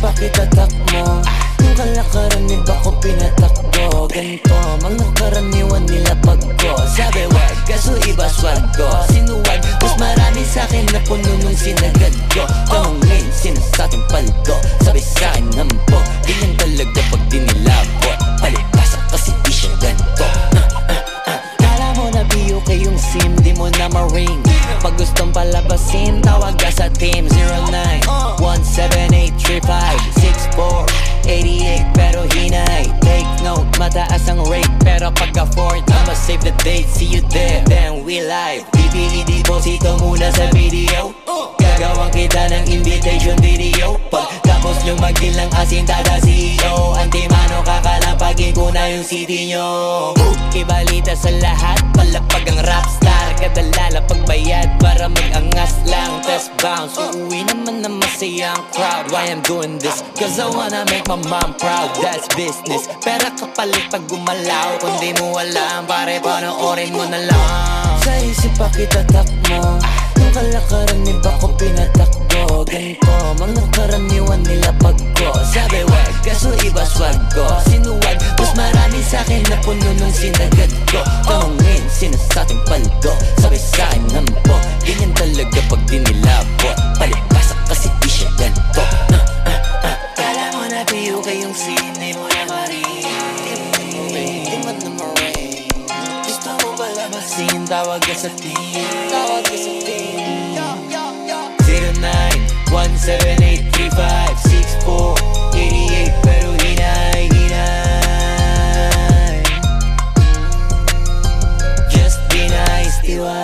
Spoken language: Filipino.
pa kita takmo. Yung kalakaran ni ba ko pinatakbo. Ganito, mga karaniwan nila pagko. Sabi wag, kaso iba swag ko. Sinuwag, mas marami sa'kin na puno nung sinagad ko. Tanongin, sinasabing paldo. Sabi sa'kin nampo, ganyan talaga pag dinilabot. Palipasa kasi di siya ganito. Kala mo na biyo kayong sim, di mo na ma-ring. Pag gustong palabasin, tawag ka sa team 09-17835-6488. Pero hinay, take note, mataas ang rate. Pero pag afford, I'ma save the date. See you there, then we live. Bibili deposito muna sa video. Gagawang kita ng invitation video. Pagtapos lumagil ng asintada CEO. Antimano kakalampagin ko na yung CD nyo. Ibalita sa lahat, palapag ang rapstar. Kadalala pagbayad para mag-angas lang. Test bounce, uuwi naman na masayang crowd. Why I'm doing this? Cause I wanna make my mom proud. That's business. Pera kapalit pag gumalaw. Kung di mo alam, pare panoorin mo na lang. Sa isip pa kita takmo. Yung kalakaran ni ba ko pinatakbo. Ganito, mga karaniwan nila pagko. Sabi wag, kaso iba swag ko. Sinuwag, mas marami sa'kin na puno nung sinagad ko. Tanongin, sinasabing paldo. Sabi sa'kin nampo, ganyan talaga pag dinilabot. Palipasa kasi di siya ganito. Kala mo na biyo kayong sine mo na marin. Di mo na marin. Gusto mo pala masin, tawag ka sa team. Tawag ka sa team. 09-17835-6488. Pero hinay, hinay. Just be nice, diwa.